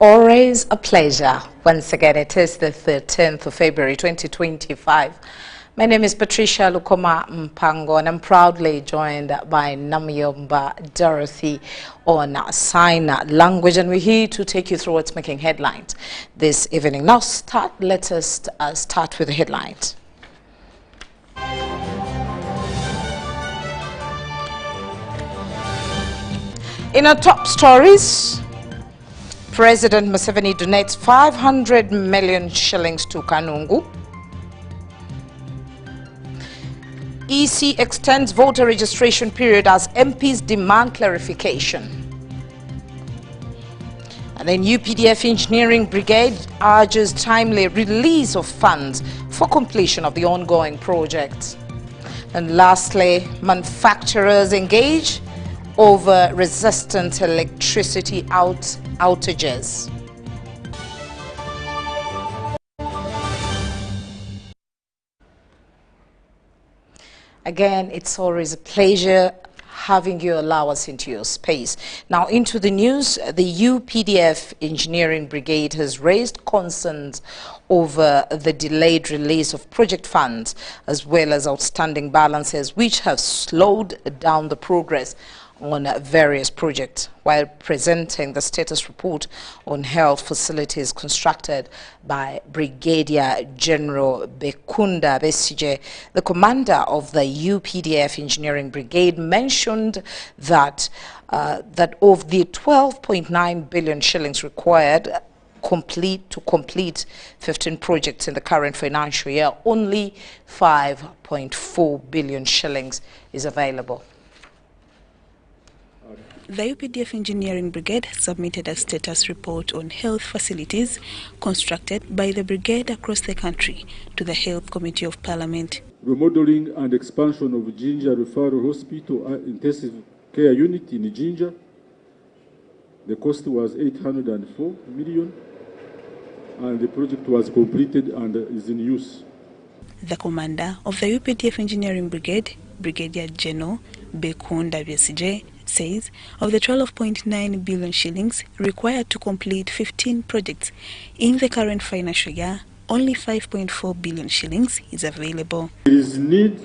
Always a pleasure. Once again, it is the 13th of February 2025. My name is Patricia Lukoma Mpango, and I'm proudly joined by Namyomba Dorothy on sign language, and we're here to take you through what's making headlines this evening. Now, let us start with the headlines. In our top stories, President Museveni donates 500 million shillings to Kanungu. EC extends voter registration period as MPs demand clarification. And then UPDF Engineering Brigade urges timely release of funds for completion of the ongoing project. And lastly, manufacturers engage over resistant electricity outages. Again, it's always a pleasure having you allow us into your space. Now, into the news, the UPDF Engineering Brigade has raised concerns over the delayed release of project funds as well as outstanding balances, which have slowed down the progress on various projects. While presenting the status report on health facilities constructed by Brigadier General Bekunda Besije, the commander of the UPDF Engineering Brigade mentioned that of the 12.9 billion shillings required to complete 15 projects in the current financial year, only 5.4 billion shillings is available. The UPDF Engineering Brigade submitted a status report on health facilities constructed by the brigade across the country to the Health Committee of Parliament. Remodeling and expansion of Jinja Referral Hospital Intensive Care Unit in Jinja. The cost was 804 million and the project was completed and is in use. The commander of the UPDF Engineering Brigade, Brigadier General Bekunda Besije, says of the 12.9 billion shillings required to complete 15 projects in the current financial year, only 5.4 billion shillings is available. There is need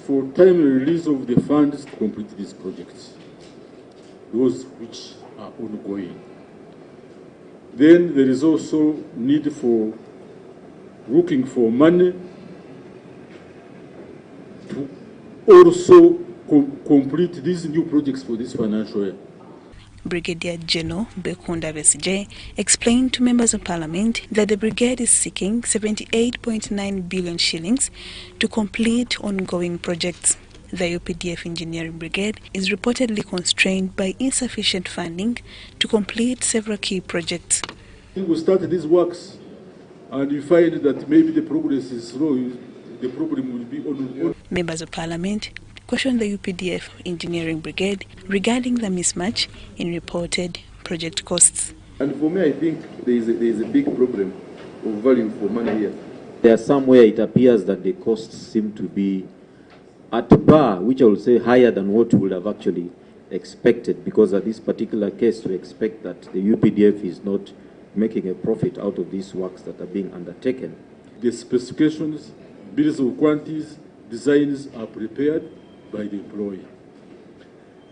for timely release of the funds to complete these projects, those which are ongoing. Then there is also need for looking for money to also complete these new projects for this financial year. Brigadier General Bekunda Besije explained to members of Parliament that the brigade is seeking 78.9 billion shillings to complete ongoing projects. The UPDF Engineering Brigade is reportedly constrained by insufficient funding to complete several key projects. We start these works and you find that maybe the progress is slow, the problem will be on. Members of Parliament questioned the UPDF Engineering Brigade regarding the mismatch in reported project costs. And for me, I think there is a big problem of value for money here. There are some where it appears that the costs seem to be at par, which I would say higher than what we would have actually expected, because at this particular case we expect that the UPDF is not making a profit out of these works that are being undertaken. The specifications, bills of quantities, designs are prepared by the employer.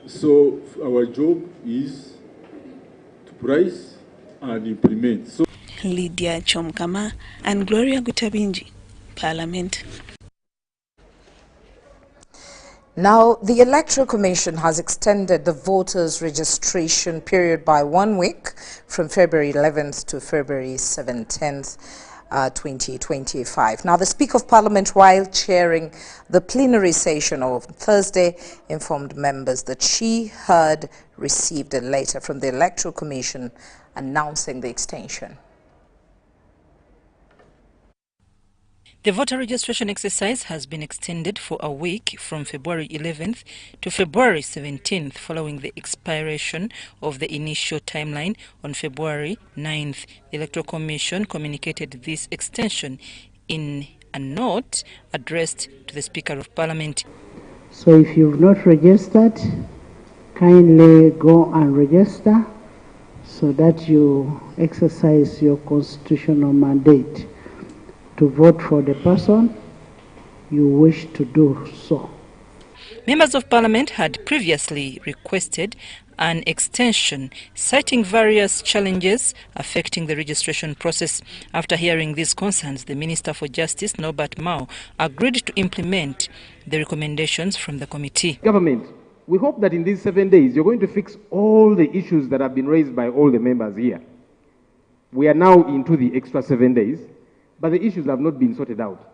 So our job is to price and implement. So Lydia Chomkama and Gloria Gutabinji, Parliament. Now, the Electoral Commission has extended the voters' registration period by 1 week from February 11th to February 17th. 2025. Now, the Speaker of Parliament, while chairing the plenary session of Thursday, informed members that she had received a letter from the Electoral Commission announcing the extension. The voter registration exercise has been extended for a week from February 11th to February 17th following the expiration of the initial timeline on February 9th. The Electoral Commission communicated this extension in a note addressed to the Speaker of Parliament. So if you've not registered, kindly go and register so that you exercise your constitutional mandate to vote for the person you wish to do so. Members of Parliament had previously requested an extension, citing various challenges affecting the registration process. After hearing these concerns, the Minister for Justice, Norbert Mao, agreed to implement the recommendations from the committee. Government, we hope that in these 7 days you're going to fix all the issues that have been raised by all the members here. We are now into the extra 7 days, but the issues have not been sorted out.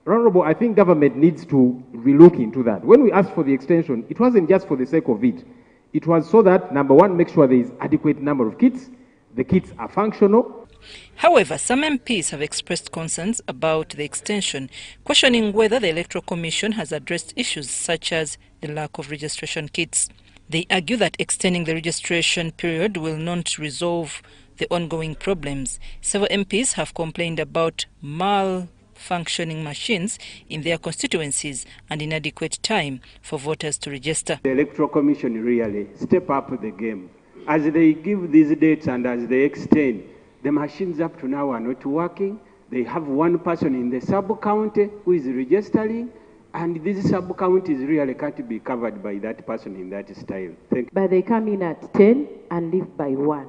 Honorable, I think government needs to relook into that. When we asked for the extension, it wasn't just for the sake of it. It was so that, number one, make sure there is adequate number of kits, the kits are functional. However, some MPs have expressed concerns about the extension, questioning whether the Electoral Commission has addressed issues such as the lack of registration kits. They argue that extending the registration period will not resolve the ongoing problems. Several MPs have complained about malfunctioning machines in their constituencies and inadequate time for voters to register. The Electoral Commission really step up the game. As they give these dates and as they extend, the machines up to now are not working. They have one person in the sub-county who is registering, and this sub-county really can't be covered by that person in that style. But they come in at 10 and leave by 1.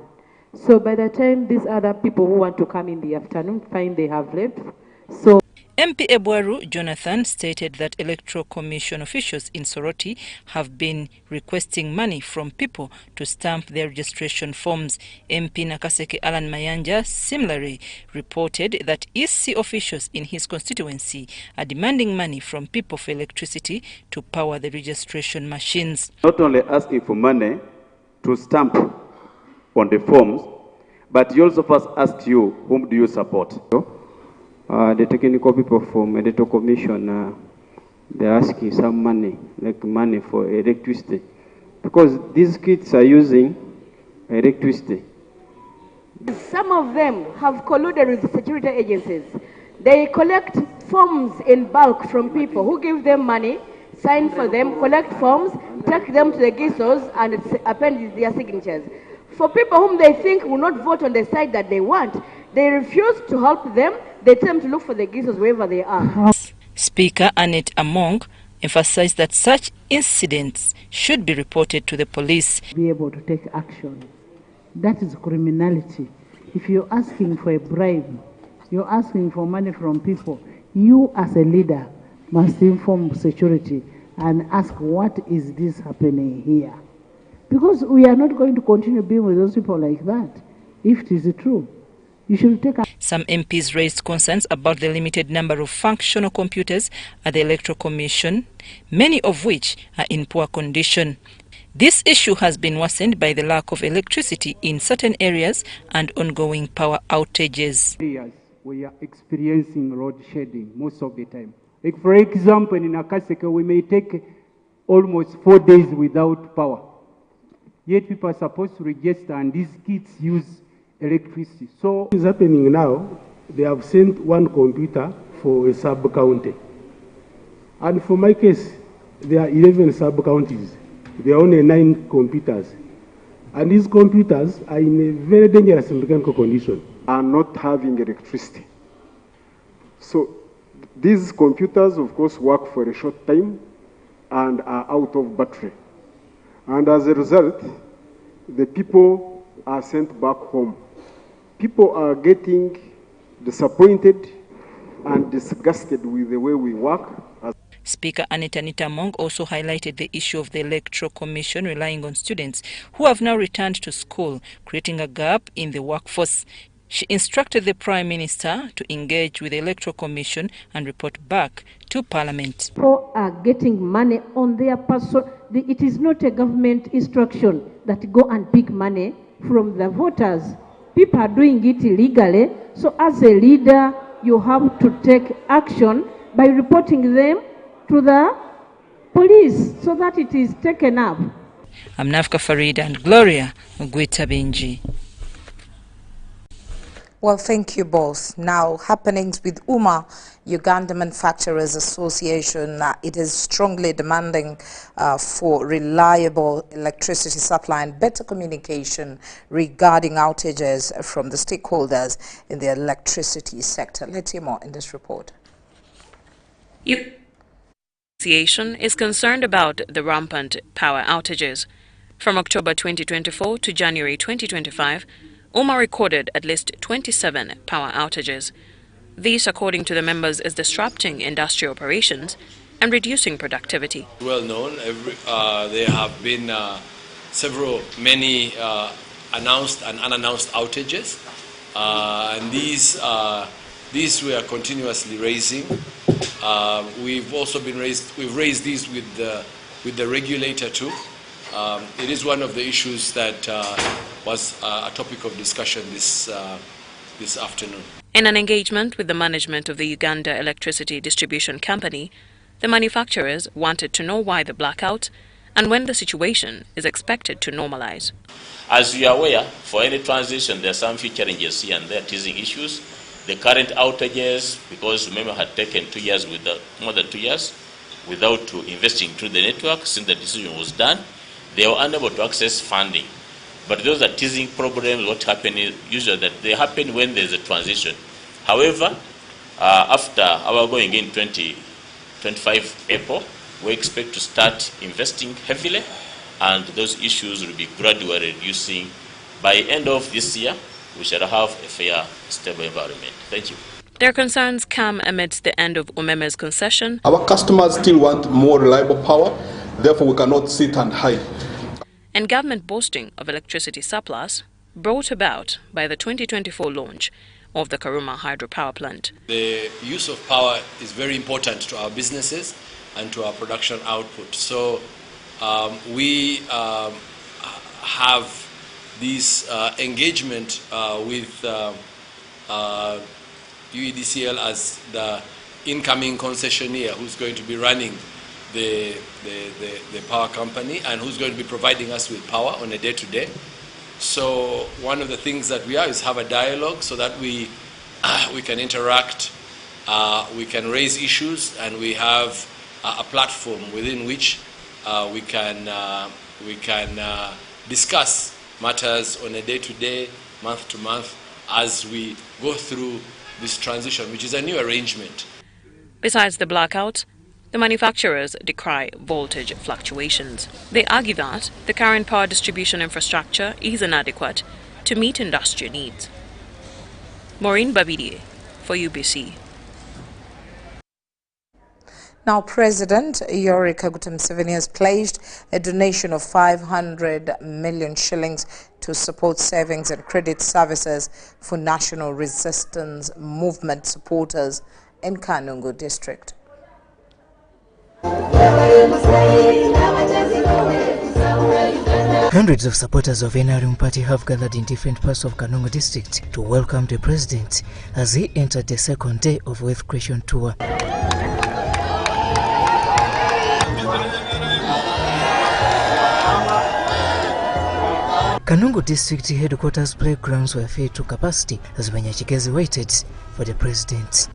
So by the time these other people who want to come in the afternoon find they have left, so MP Ebwaru Jonathan stated that Electoral Commission officials in Soroti have been requesting money from people to stamp their registration forms. MP Nakaseke Alan Mayanja similarly reported that EC officials in his constituency are demanding money from people for electricity to power the registration machines. Not only asking for money to stamp on the forms, but he also first asks you, whom do you support? The technical people from the Electoral Commission, they're asking some money, like money for electricity, because these kids are using electricity. some of them have colluded with the security agencies. They collect forms in bulk from people who give them money, sign for them, collect forms, take them to the GISOs and append their signatures. For people whom they think will not vote on the side that they want, they refuse to help them. They tell them to look for the GISOs wherever they are. Speaker Annette Among emphasized that such incidents should be reported to the police. Be able to take action. That is criminality. If you're asking for a bribe, you're asking for money from people, you as a leader must inform security and ask, what is this happening here? Because we are not going to continue being with those people like that. If it is true, you should take action. Some MPs raised concerns about the limited number of functional computers at the Electoral Commission, many of which are in poor condition. This issue has been worsened by the lack of electricity in certain areas and ongoing power outages. We are experiencing load shedding most of the time. Like for example, in Akaseka, we may take almost 4 days without power. Yet people are supposed to register and these kids use electricity. So what is happening now, they have sent one computer for a sub-county. And for my case, there are 11 sub-counties. There are only 9 computers. And these computers are in a very dangerous mechanical condition. Are not having electricity. So these computers, of course, work for a short time and are out of battery. And as a result, the people are sent back home. People are getting disappointed and disgusted with the way we work. Speaker Anita Nitamong also highlighted the issue of the Electoral Commission relying on students who have now returned to school, creating a gap in the workforce. She instructed the Prime Minister to engage with the Electoral Commission and report back to Parliament. People are getting money on their person. It is not a government instruction that go and pick money from the voters. People are doing it illegally. So as a leader, you have to take action by reporting them to the police so that it is taken up. I'm Nafka Farida and Gloria Mugwita Benji. Well, thank you both. Now, happenings with UMA, Uganda Manufacturers Association, it is strongly demanding for reliable electricity supply and better communication regarding outages from the stakeholders in the electricity sector. Let's hear more in this report. The association is concerned about the rampant power outages. From October 2024 to January 2025, UMA recorded at least 27 power outages. This, according to the members, is disrupting industrial operations and reducing productivity. Well known, there have been many announced and unannounced outages, and these we are continuously raising. We've raised these with the regulator too. It is one of the issues that was a topic of discussion this afternoon. In an engagement with the management of the Uganda Electricity Distribution Company, the manufacturers wanted to know why the blackout and when the situation is expected to normalize. As you are aware, for any transition, there are some few challenges here and there, teething issues. The current outages, because remember, had taken 2 years, more than 2 years, without investing into the network since the decision was done, they were unable to access funding. But those are teething problems. What happen is usually that they happen when there's a transition. However, after our going in 2025 April, we expect to start investing heavily, and those issues will be gradually reducing. By end of this year, we shall have a fair, stable environment. Thank you. Their concerns come amidst the end of Umeme's concession. Our customers still want more reliable power, therefore we cannot sit and hide. And government boasting of electricity surplus brought about by the 2024 launch of the Karuma hydropower plant. The use of power is very important to our businesses and to our production output. So we have this engagement with UEDCL as the incoming concessionaire who's going to be running the power company and who's going to be providing us with power on a day-to-day. So one of the things that we are is have a dialogue so that we can interact, we can raise issues, and we have a platform within which we can discuss matters on a day-to-day, month-to-month, as we go through this transition, which is a new arrangement. Besides the blackout, the manufacturers decry voltage fluctuations. They argue that the current power distribution infrastructure is inadequate to meet industrial needs. Maureen Babidie for UBC. Now, President Yoweri Kaguta Museveni has pledged a donation of 500 million shillings to support savings and credit services for National Resistance Movement supporters in Kanungu district. Hundreds of supporters of NRM party have gathered in different parts of Kanungu district to welcome the president as he entered the second day of Wealth Creation Tour. Kanungu district headquarters playgrounds were filled to capacity as Banyachigezi waited for the president.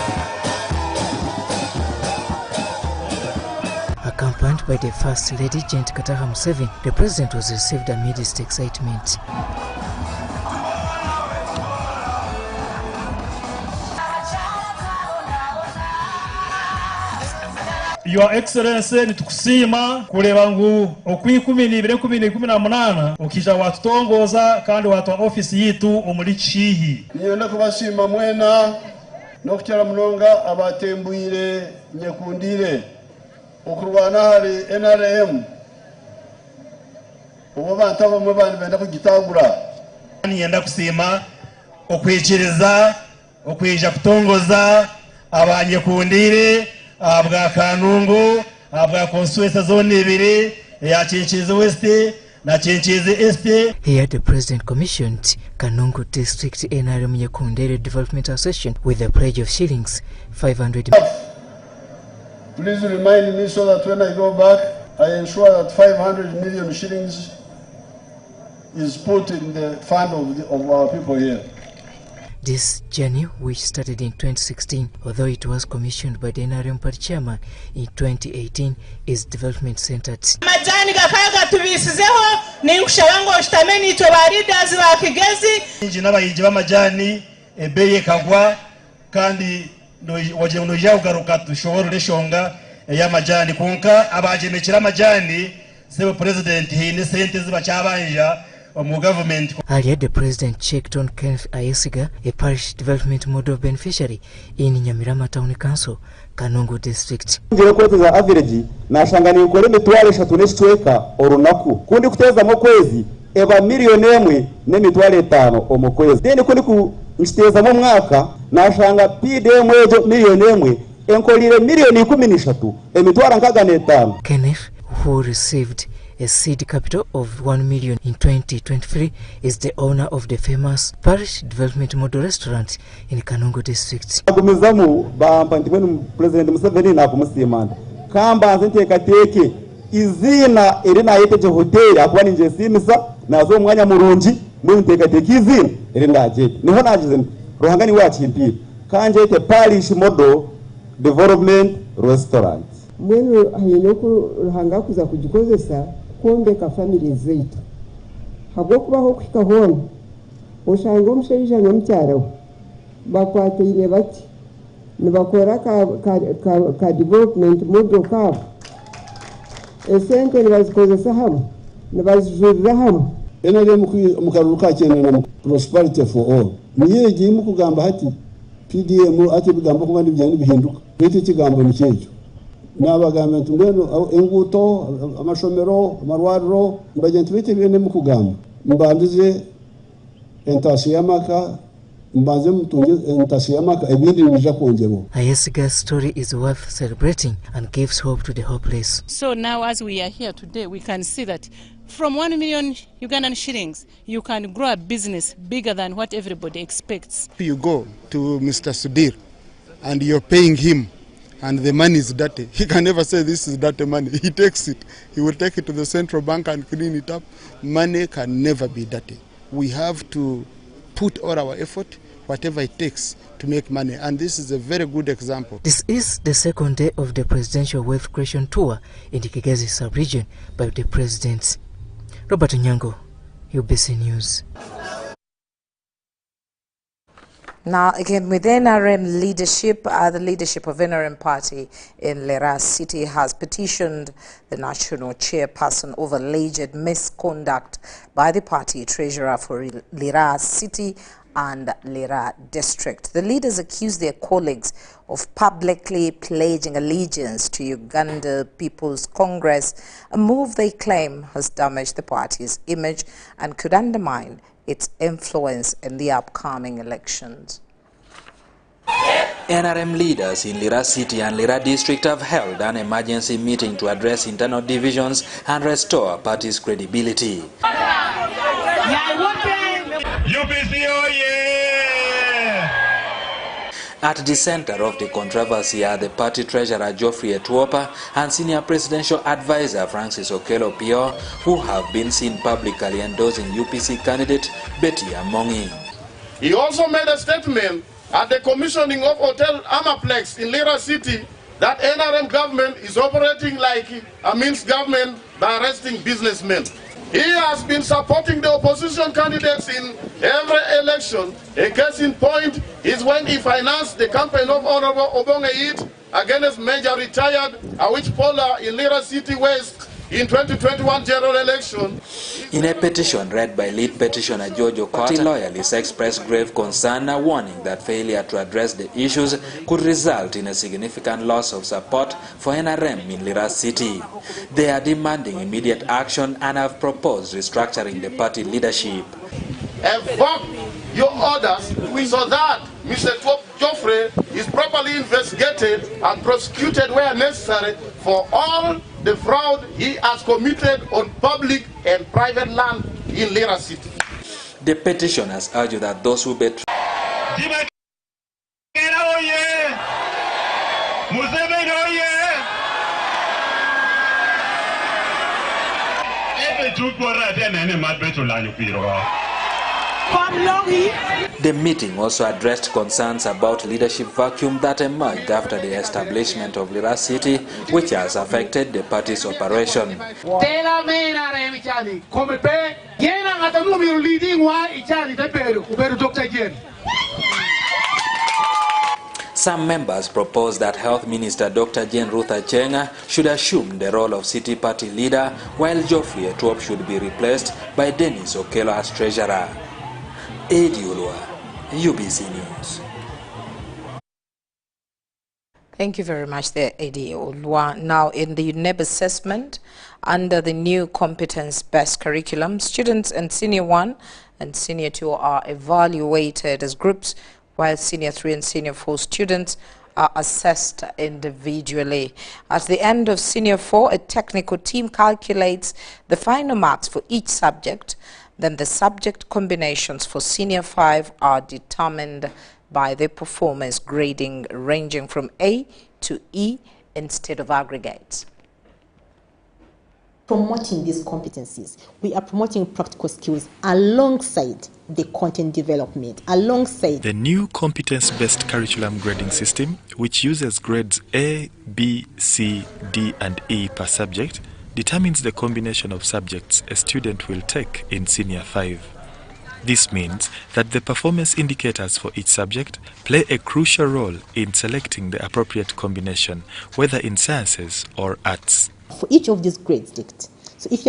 Accompanied by the First Lady Gent Kataha Museveni, the president was received amidst excitement. Your Excellency, nitukusima kureba ngu okwi 12 ukija watutongoza kandi watu ofisi yitu omuli Chihi. Niyenda kubashima mwena no kukyala munonga abatembuire nyekundire okurwana hari NRM obo bantu abamwe bandi benda kugitagura. Niyenda kusima okwikiriza okwija kutongoza abanyekundire abwa Kanungu abwa constituency zone 2 ya Chinchizi West na Chinchizi East. Here the president commissioned Kanungu District NRM Nyekundere Development Association with a pledge of shillings 500. Please remind me so that when I go back, I ensure that 500 million shillings is put in the fund of our people here. This journey, which started in 2016, although it was commissioned by the NRM party chairman in 2018, is development centered. Majani gakaga tubisizeho ninkushabango shitameni to leaders ba Kigezi injina bayijiba majani ebeye kagwa kandi waje unoja ugaruka tushobora leshonga ya majani kunka abajemekira majani sebo president hine sente ziba cyabanja mu government. Earlier, the president checked on Kenneth Ayesiga, a parish development model beneficiary in Nyamirama Town Council, Kanungu District. Ngire kweteza average nashangani ukore mitwale 3 n'eshweka orunaku kundi kuteza mu kwezi eba miliyoni emwe n'emitwale 5 omukwezi then kundi ku nshiteza mu mwaka nashanga PDM ejo miliyoni emwe enkolire miliyoni 13 emitwala nkaga n'etano. Kenneth, who received a seed capital of 1 million in 2023, is the owner of the famous parish development model restaurant in Kanungu District. Agumizamu bampa ntimwenu President Museveni na kumusimanda kamba nteka teke izina erina yeteje hotel akwani nje simisa nazo mwanya murungi mwe nteka teke izina erina ajete niho nagize rohangani wachimpira kanje ite parish model development restaurant mwenu hayinoko ruhanga kuza kugikozesa kombeka family zetu habwo kubaho kwikahona ushanga omushaija n'omukyarawe bakwatire bati nibakora ka development model kabo esente nibazikozesa hamwe nibazijurira hamwe enale mukaruka cyane na prosperity for all niye giye mukugamba hati PDM ati bigamba kuba n'ibijyanye bihinduka bite kigambo n'icyejo n'abagamentu mbeno enguto amashomero amarwariro mbagenti bite bene mukugamba mbandize entasi yamaka mbanze mutunge entasi yamaka ebindi bija kongerwa. Ayesiga's story is worth celebrating and gives hope to the hopeless. So now as we are here today, we can see that from 1 million Ugandan shillings, you can grow a business bigger than what everybody expects. You go to Mr. Sudir and you're paying him and the money is dirty. He can never say this is dirty money. He takes it. He will take it to the central bank and clean it up. Money can never be dirty. We have to put all our effort, whatever it takes, to make money. And this is a very good example. This is the second day of the presidential wealth creation tour in the Kigezi sub-region by the president. Robert Nyango, UBC News. Now, again, within NRM leadership, the leadership of NRM party in Lira City has petitioned the national chairperson over alleged misconduct by the party treasurer for Lira City and Lira district. The leaders accuse their colleagues of publicly pledging allegiance to Uganda People's Congress, a move they claim has damaged the party's image and could undermine its influence in the upcoming elections. NRM leaders in Lira City and Lira District have held an emergency meeting to address internal divisions and restore party's credibility. At the center of the controversy are the party treasurer Geoffrey Etuopa and senior presidential advisor Francis Okello Pio, who have been seen publicly endorsing UPC candidate Betty Amongi. He also made a statement at the commissioning of Hotel Amaplex in Lira City that NRM government is operating like a means government by arresting businessmen. He has been supporting the opposition candidates in every election. A case in point is when he financed the campaign of Honorable Obonge Eid against Major Retired Awich Pola in Lira City West in 2021 general election. In a petition read by lead petitioner George Okoti, loyalists expressed grave concern, warning that failure to address the issues could result in a significant loss of support for NRM in Lira City. They are demanding immediate action and have proposed restructuring the party leadership. Evoke your orders so that Mr. Geoffrey is properly investigated and prosecuted where necessary for all the fraud he has committed on public and private land in Lira City. The petitioners argue that those who betray The meeting also addressed concerns about leadership vacuum that emerged after the establishment of Lira City, which has affected the party's operation. Some members proposed that Health Minister Dr. Jane Ruth Achenga should assume the role of city party leader, while Geoffrey Etuop should be replaced by Dennis Okello as treasurer. Eddie Ulwa, UBC News. Thank you very much there, Eddie Ulwa. Now, in the UNEB assessment, under the new competence-based curriculum, students in Senior 1 and Senior 2 are evaluated as groups, while Senior 3 and Senior 4 students are assessed individually. At the end of Senior 4, a technical team calculates the final marks for each subject. Then the subject combinations for Senior 5 are determined by their performance grading ranging from A to E instead of aggregates. Promoting these competencies, we are promoting practical skills alongside the content development, alongside the new competence-based curriculum grading system, which uses grades A, B, C, D, and E per subject, determines the combination of subjects a student will take in Senior 5. This means that the performance indicators for each subject play a crucial role in selecting the appropriate combination, whether in sciences or arts. For each of these grades, so if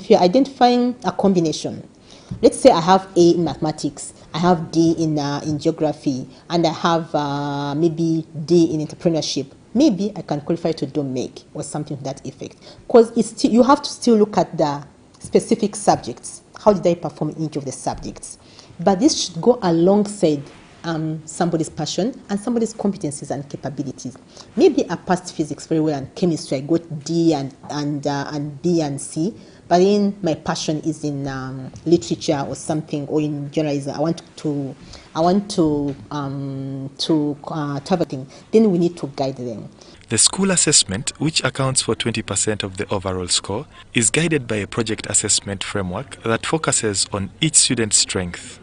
you're identifying a combination, let's say I have A in mathematics, I have D in geography, and I have maybe D in entrepreneurship. Maybe I can qualify to do make or something to that effect. Because you have to still look at the specific subjects. How did I perform in each of the subjects? But this should go alongside somebody's passion and somebody's competencies and capabilities. Maybe I passed physics very well and chemistry. I got D and B and C. But then my passion is in literature or something, or in journalism. I want to targeting. Then we need to guide them. The school assessment, which accounts for 20% of the overall score, is guided by a project assessment framework that focuses on each student's strength.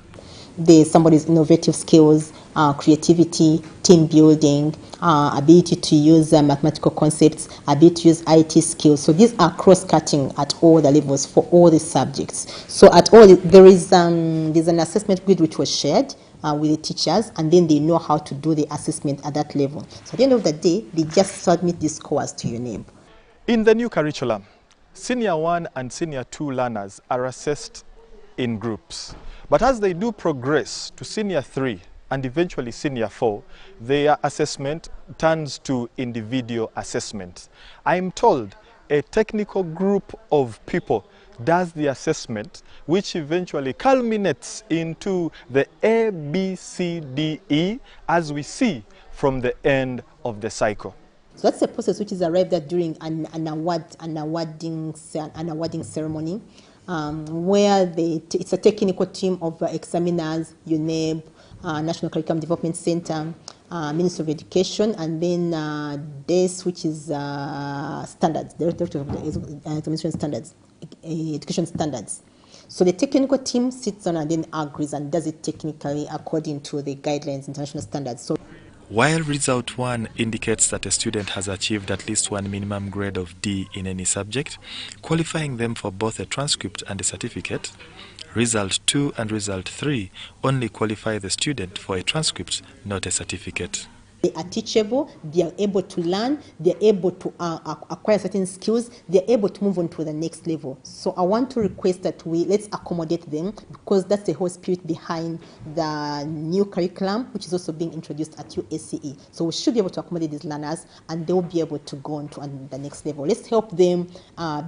Somebody's innovative skills, creativity, team building, ability to use mathematical concepts, ability to use IT skills. So these are cross-cutting at all the levels for all the subjects. So at all, there's an assessment grid which was shared with the teachers, and then they know how to do the assessment at that level. So at the end of the day, they just submit the scores to UNEB. In the new curriculum, Senior 1 and Senior 2 learners are assessed in groups. But as they do progress to Senior 3 and eventually Senior 4, their assessment turns to individual assessment. I'm told a technical group of people does the assessment, which eventually culminates into the A, B, C, D, E, as we see from the end of the cycle. So that's a process which is arrived at during an awarding ceremony, where it's a technical team of examiners, UNEB, National Curriculum Development Center, Ministry of Education, and then DES, which is standards, Directorate of Examination Standards, Education Standards. So the technical team sits on and then agrees and does it technically according to the guidelines, international standards. So, while Result 1 indicates that a student has achieved at least one minimum grade of D in any subject, qualifying them for both a transcript and a certificate, Result 2 and Result 3 only qualify the student for a transcript, not a certificate. They are teachable, they are able to learn, they are able to acquire certain skills, they are able to move on to the next level. So I want to request that let's accommodate them, because that's the whole spirit behind the new curriculum, which is also being introduced at USCE. So we should be able to accommodate these learners, and they will be able to go on to the next level. Let's help them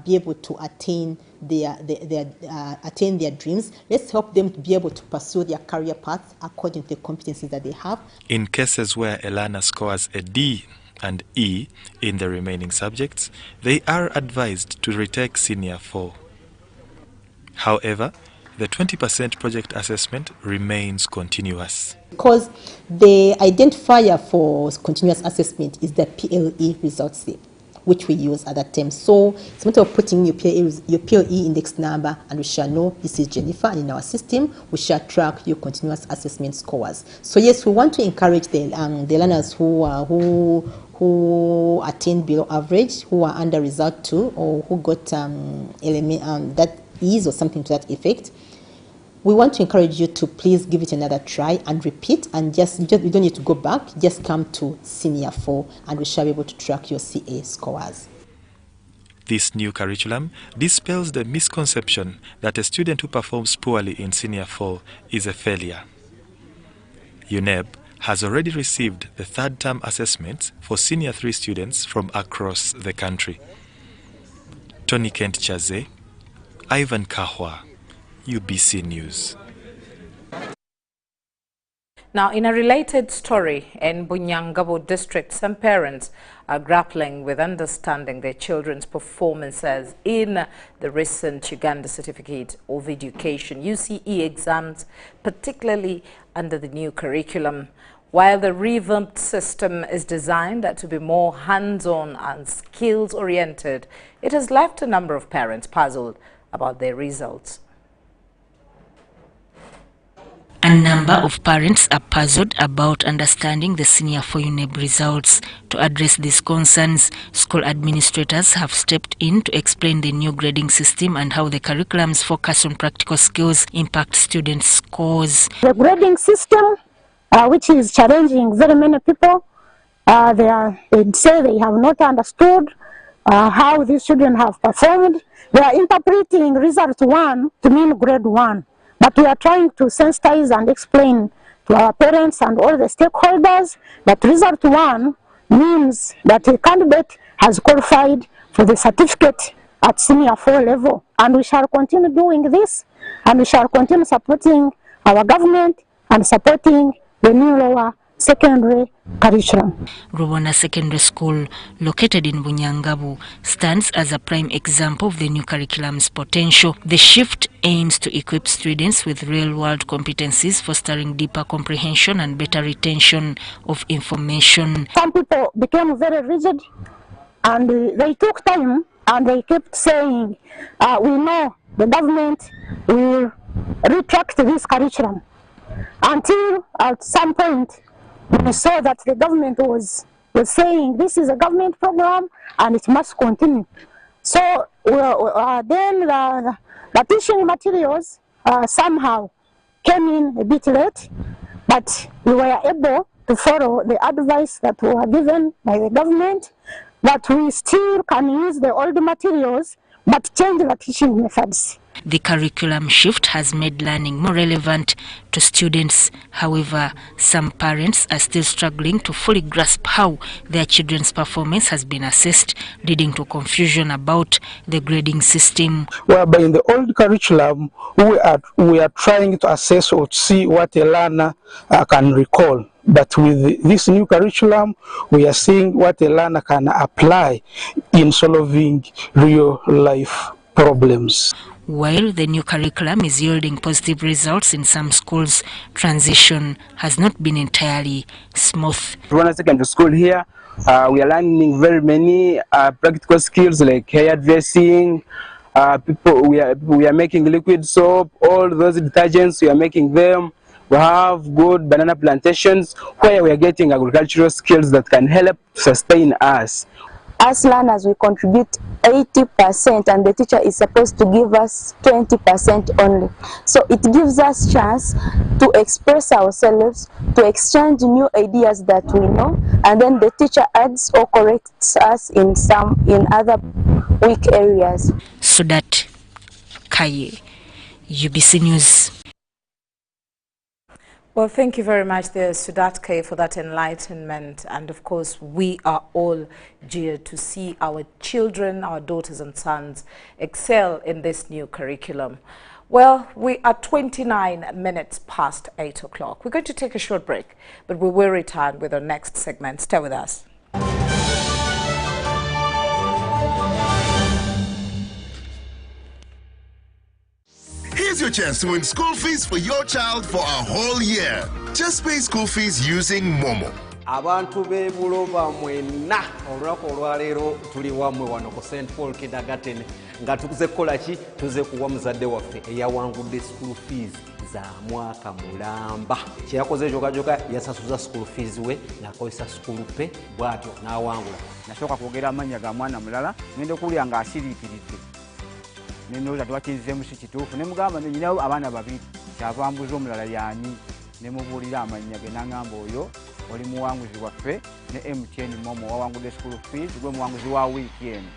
be able to attain their dreams. Let's help them to be able to pursue their career paths according to the competencies that they have. In cases where a learner scores a D and E in the remaining subjects, they are advised to retake Senior 4. However, the 20% project assessment remains continuous. Because the identifier for continuous assessment is the PLE result slip. which we use at that time. So it's a matter of putting your POE index number, and we shall know this is Jennifer, and in our system we shall track your continuous assessment scores. So yes, we want to encourage the learners who attain below average, who are under result 2, or who got that is or something to that effect. We want to encourage you to please give it another try and repeat, and you don't need to go back, just come to Senior 4 and we shall be able to track your CA scores. This new curriculum dispels the misconception that a student who performs poorly in Senior 4 is a failure. UNEB has already received the third-term assessments for Senior 3 students from across the country. Tony Kent Chaze, Ivan Kahwa, UBC News. Now, in a related story, in Bunyangabo district, some parents are grappling with understanding their children's performances in the recent Uganda Certificate of Education UCE exams, particularly under the new curriculum. While the revamped system is designed to be more hands-on and skills-oriented, it has left a number of parents puzzled about their results. A number of parents are puzzled about understanding the Senior 4 UNEB results. To address these concerns, school administrators have stepped in to explain the new grading system and how the curriculum's focus on practical skills impact students' scores. The grading system, which is challenging very many people, they say they have not understood how these children have performed. They are interpreting result 1 to mean grade 1. But we are trying to sensitize and explain to our parents and all the stakeholders that result 1 means that a candidate has qualified for the certificate at Senior 4 level. And we shall continue doing this, and we shall continue supporting our government and supporting the new lower secondary curriculum. Rubona Secondary School, located in Bunyangabu, stands as a prime example of the new curriculum's potential. The shift aims to equip students with real-world competencies, fostering deeper comprehension and better retention of information. Some people became very rigid, and they took time, and they kept saying, we know the government will retract this curriculum. Until at some point, we saw that the government was saying this is a government program and it must continue. So then the teaching materials somehow came in a bit late, but we were able to follow the advice that were given by the government, that we still can use the old materials but change the teaching methods. The curriculum shift has made learning more relevant to students. However, some parents are still struggling to fully grasp how their children's performance has been assessed, leading to confusion about the grading system. Whereby in the old curriculum, we are trying to assess or see what a learner can recall. But with this new curriculum, we are seeing what a learner can apply in solving real life problems. While the new curriculum is yielding positive results in some schools, transition has not been entirely smooth. Rubona Secondary School here, we are learning very many practical skills like hairdressing. We are making liquid soap, all those detergents, we are making them. We have good banana plantations where we are getting agricultural skills that can help sustain us. As learners, we contribute 80% and the teacher is supposed to give us 20% only. So it gives us chance to express ourselves, to exchange new ideas that we know, and then the teacher adds or corrects us in other weak areas. Sudat Kaye, UBC News. Well, thank you very much there, Sudatke, for that enlightenment. And of course, we are all geared to see our children, our daughters and sons excel in this new curriculum. Well, we are 29 minutes past 8 o'clock. We're going to take a short break, but we will return with our next segment. Stay with us. Here's your chance to win school fees for your child for a whole year. Just pay school fees using Momo. abantu b'e Buloba mwenna olunaku olwaleero tuli wammwe wano ku St Paul Kindergarten nga tukuze kukola ki tuze kuwa muzadde waffe eyawangudde school fees za mwaka mulamba kyeyakoze jogajoga yasasuza school fees we n'akozesa school pay bw'atyo n'awangula. Nasooka kwogera amannya ga mwana mulala ngenda okuwulira ng'asiriikiridde nenooza twakirizemu si kituufu ne mugamba nyinawo abaana babiri kyava mbuza omulala yani ne mubuulira amannya ge n'angamba oyo oli muwanguzi waffe ne MTN Momo wawangudde school fees gwe muwanguzi wa wiiki eno.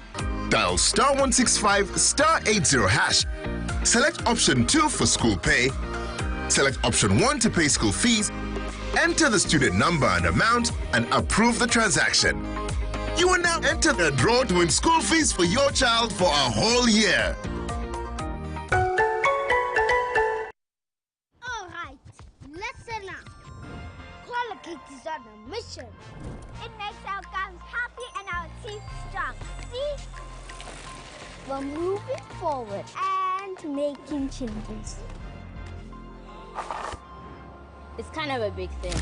Dial *165 *80 hash. Select option 2 for school pay. Select option 1 to pay school fees. Enter the student number and amount and approve the transaction. You will now enter the draw to win school fees for your child for a whole year. Alright, listen up. Colocate is on a mission. It makes our gums healthy and our teeth strong. See? We're moving forward and making changes. It's kind of a big thing.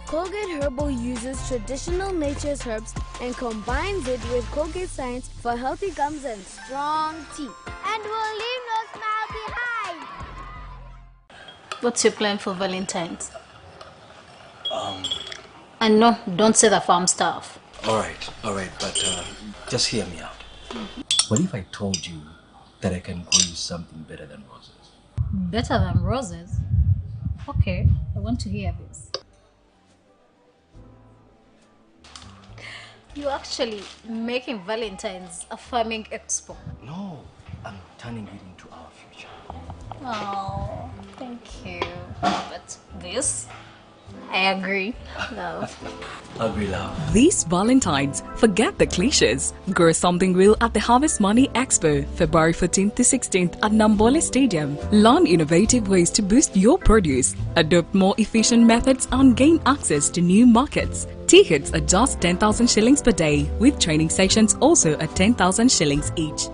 Colgate Herbal uses traditional nature's herbs and combines it with Colgate Science for healthy gums and strong teeth. And we'll leave no smile behind. What's your plan for Valentine's? And no, don't say the farm stuff. All right, but just hear me out. What if I told you that I can grow you something better than roses? Better than roses? Okay, I want to hear this. You're actually making Valentine's a farming expo. No, I'm turning it into our future. Oh, thank you. But this, I agree. Love. Agree, love. This Valentine's, forget the cliches. Grow something real at the Harvest Money Expo, February 14th to 16th at Nambole Stadium. Learn innovative ways to boost your produce, adopt more efficient methods and gain access to new markets. Tickets are just 10,000 shillings per day, with training sessions also at 10,000 shillings each.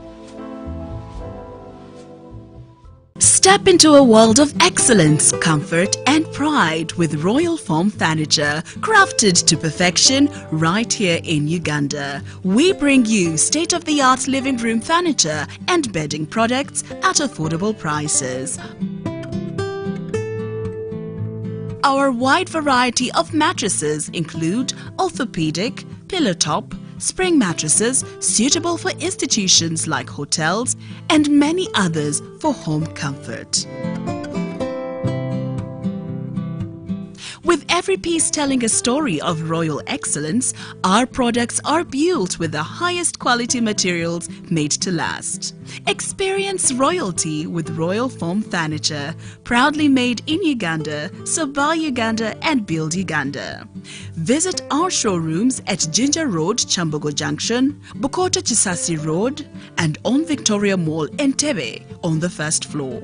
Step into a world of excellence, comfort and pride with Royal Foam Furniture, crafted to perfection right here in Uganda. We bring you state-of-the-art living room furniture and bedding products at affordable prices. Our wide variety of mattresses include orthopedic, pillow top, spring mattresses suitable for institutions like hotels and many others for home comfort. With every piece telling a story of royal excellence, our products are built with the highest quality materials made to last. Experience royalty with Royal Foam Furniture, proudly made in Uganda, so buy Uganda and build Uganda. Visit our showrooms at Ginger Road, Chambogo Junction, Bukota Chisasi Road, and on Victoria Mall, Entebbe, on the first floor.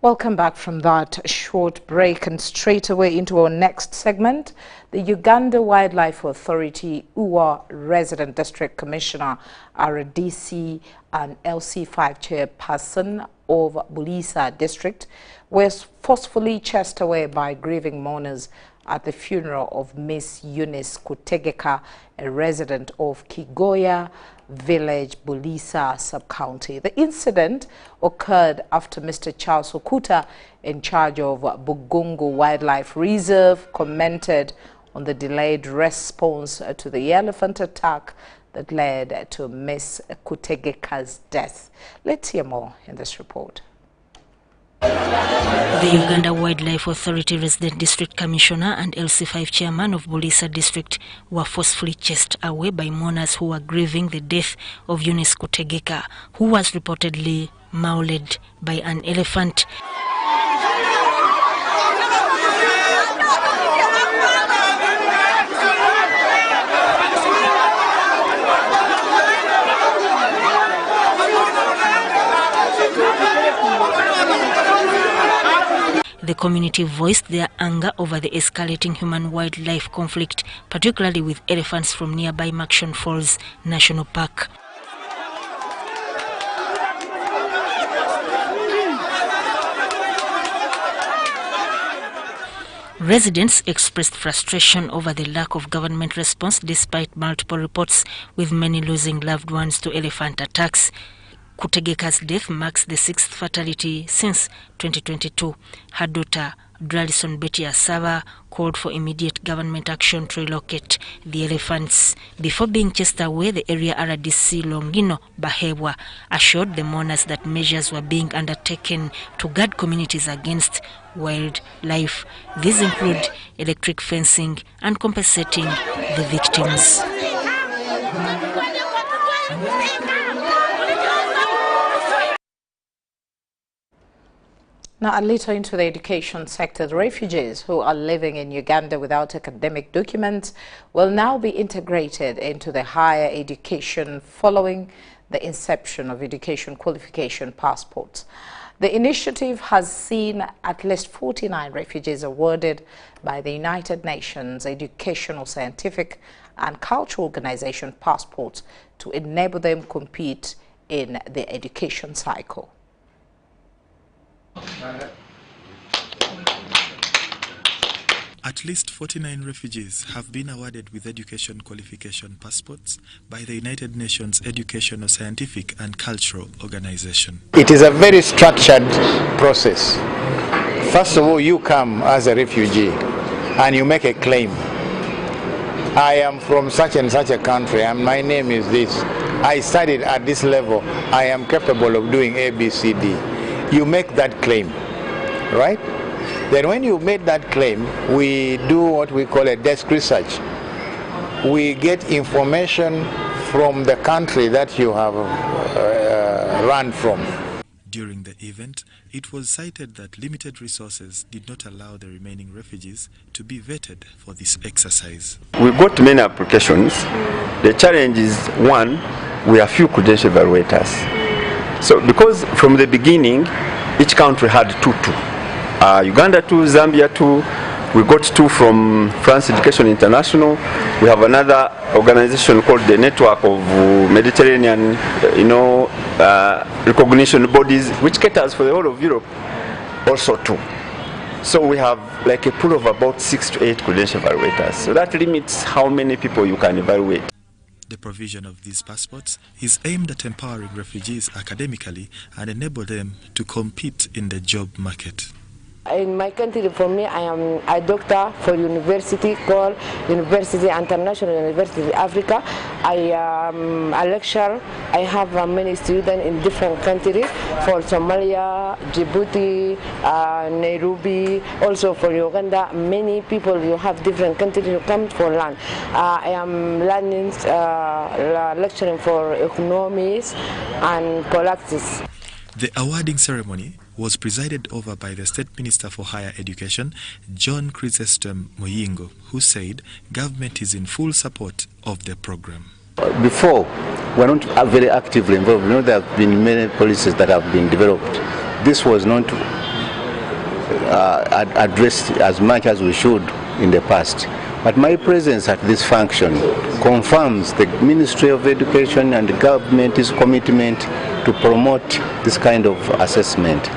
Welcome back from that short break and straight away into our next segment. The Uganda Wildlife Authority UWA Resident District Commissioner RDC and LC5 Chairperson of Bulisa District was forcefully chased away by grieving mourners at the funeral of Miss Eunice Kutegeka, a resident of Kigoya Village, Bulisa Sub-County. The incident occurred after Mr. Charles Okuta, in charge of Bugungu Wildlife Reserve, commented on the delayed response to the elephant attack that led to Miss Kutegeka's death. Let's hear more in this report. The Uganda Wildlife Authority Resident District Commissioner and LC5 Chairman of Bulisa District were forcefully chased away by mourners who were grieving the death of Eunice Kutegeka, who was reportedly mauled by an elephant. The community voiced their anger over the escalating human-wildlife conflict, particularly with elephants from nearby Makshon Falls National Park. Residents expressed frustration over the lack of government response despite multiple reports, with many losing loved ones to elephant attacks. Kutegeka's death marks the 6th fatality since 2022. Her daughter, Dralison Betty Asava, called for immediate government action to relocate the elephants. Before being chased away, the area RDC Longino Bahebwa assured the mourners that measures were being undertaken to guard communities against wildlife. These include electric fencing and compensating the victims. Now, a little into the education sector, the refugees who are living in Uganda without academic documents will now be integrated into the higher education following the inception of education qualification passports. The initiative has seen at least 49 refugees awarded by the United Nations Educational, Scientific and Cultural Organization passports to enable them compete in the education cycle. At least 49 refugees have been awarded with education qualification passports by the United Nations Educational, Scientific and Cultural Organization. It is a very structured process. First of all, you come as a refugee and you make a claim. I am from such and such a country and my name is this. I studied at this level. I am capable of doing A, B, C, D. You make that claim, right? Then when you made that claim, we do what we call a desk research. We get information from the country that you have run from. During the event, it was cited that limited resources did not allow the remaining refugees to be vetted for this exercise. We got many applications. The challenge is, one, we have few credential evaluators. So because from the beginning, each country had two. Uganda 2, Zambia 2, we got 2 from France Education International. We have another organization called the Network of Mediterranean recognition bodies, which caters for the whole of Europe, also 2. So we have like a pool of about 6 to 8 credential evaluators. So that limits how many people you can evaluate. The provision of these passports is aimed at empowering refugees academically and enable them to compete in the job market. In my country, for me, I am a doctor for university called University International University Africa. I am a lecturer. I have many students in different countries, for Somalia, Djibouti, Nairobi, also for Uganda. Many people, you have different countries who come for learn. I am learning, lecturing for economics and politics. The awarding ceremony was presided over by the State Minister for Higher Education, John Chrysostom Muyingo, who said government is in full support of the program. Before, we are not very actively involved. You know, there have been many policies that have been developed. This was not addressed as much as we should in the past. But my presence at this function confirms the Ministry of Education and the government's commitment to promote this kind of assessment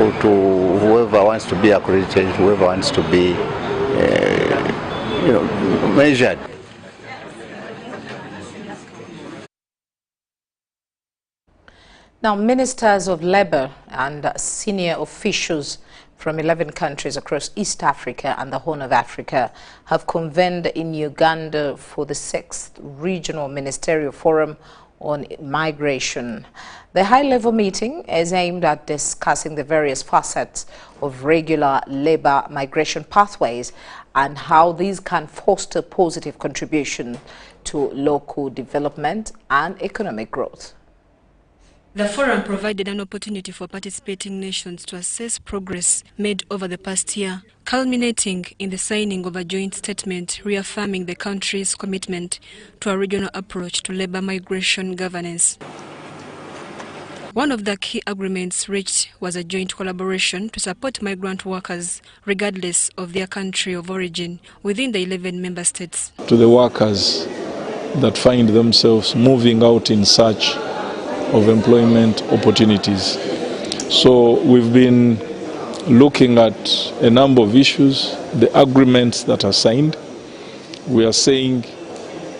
to whoever wants to be accredited, whoever wants to be measured. Now, ministers of labor and senior officials from 11 countries across East Africa and the Horn of Africa have convened in Uganda for the 6th Regional Ministerial Forum on Migration. The high-level meeting is aimed at discussing the various facets of regular labor migration pathways and how these can foster positive contribution to local development and economic growth. The forum provided an opportunity for participating nations to assess progress made over the past year, culminating in the signing of a joint statement reaffirming the country's commitment to a regional approach to labor migration governance. One of the key agreements reached was a joint collaboration to support migrant workers regardless of their country of origin within the 11 member states. To the workers that find themselves moving out in search of employment opportunities. So we've been looking at a number of issues, the agreements that are signed. We are saying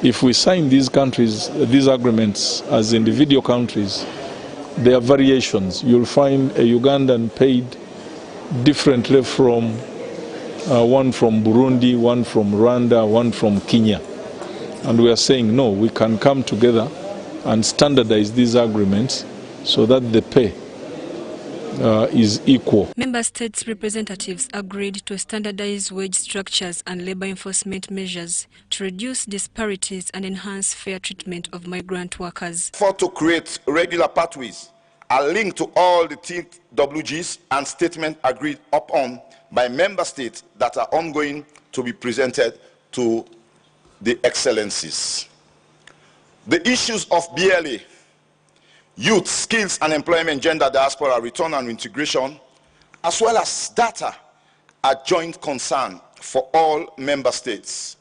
if we sign these agreements as individual countries, there are variations. You'll find a Ugandan paid differently from one from Burundi, one from Rwanda, one from Kenya. And we are saying, no, we can come together and standardize these agreements so that the pay is equal. Member States representatives agreed to standardize wage structures and labor enforcement measures to reduce disparities and enhance fair treatment of migrant workers. To create regular pathways are linked to all the TWGs and statements agreed upon by member states that are ongoing to be presented to the excellencies. The issues of BLA, youth, skills and employment, gender, diaspora, return and integration, as well as data, are joint concern for all member states.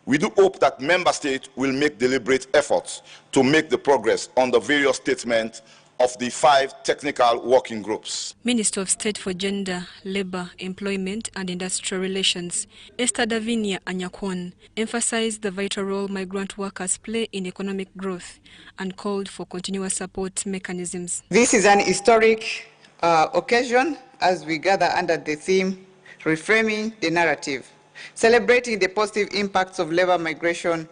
We do hope that member states will make deliberate efforts to make the progress on the various statements of the 5 technical working groups. Minister of State for Gender, Labour, Employment and Industrial Relations, Esther Davinia Anyakwon, emphasized the vital role migrant workers play in economic growth and called for continuous support mechanisms. This is an historic occasion as we gather under the theme, Reframing the Narrative, celebrating the positive impacts of labour migration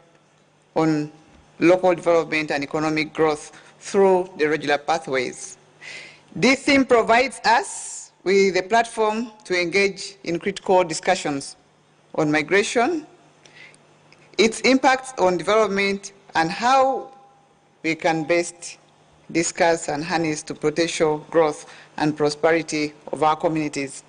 on local development and economic growth through the regular pathways. This theme provides us with a platform to engage in critical discussions on migration, its impacts on development, and how we can best discuss and harness to potential growth and prosperity of our communities.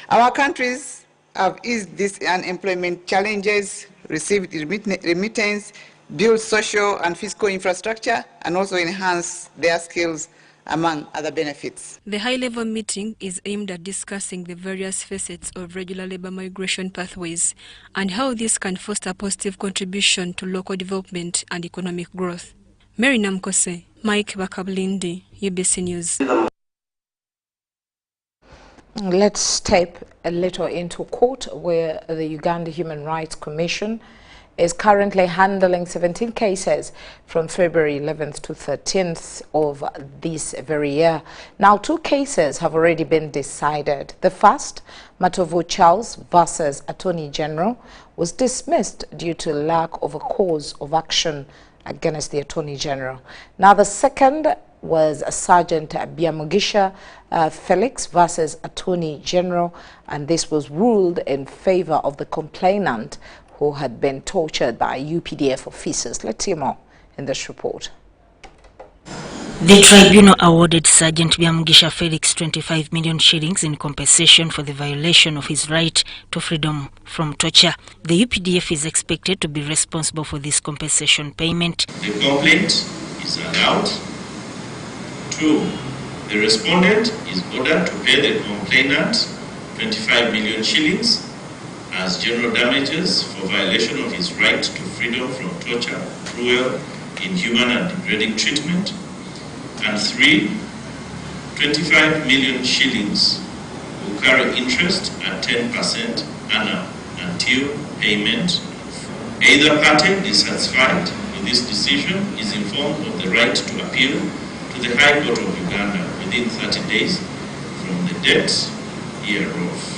Our countries have eased these unemployment challenges, received remittance, build social and fiscal infrastructure, and also enhance their skills, among other benefits. The high-level meeting is aimed at discussing the various facets of regular labour migration pathways and how this can foster positive contribution to local development and economic growth. Mary Namkose, Mike Bakablindi, UBC News. Let's step a little into court, where the Uganda Human Rights Commission is currently handling 17 cases from February 11th to 13th of this very year. Now, 2 cases have already been decided. The first, Matovu Charles versus Attorney General, was dismissed due to lack of a cause of action against the Attorney General. Now, the second was Sergeant Biamugisha Felix versus Attorney General, and this was ruled in favor of the complainant, who had been tortured by UPDF officers. Let's see more in this report. The tribunal awarded Sergeant Biamugisha Felix 25 million shillings in compensation for the violation of his right to freedom from torture. The UPDF is expected to be responsible for this compensation payment. The complaint is allowed. 2. The respondent is ordered to pay the complainant 25 million shillings as general damages for violation of his right to freedom from torture, cruel, inhuman and degrading treatment. And 3, 25 million shillings will carry interest at 10% annum until payment. Either party dissatisfied with this decision is informed of the right to appeal to the High Court of Uganda within 30 days from the date hereof.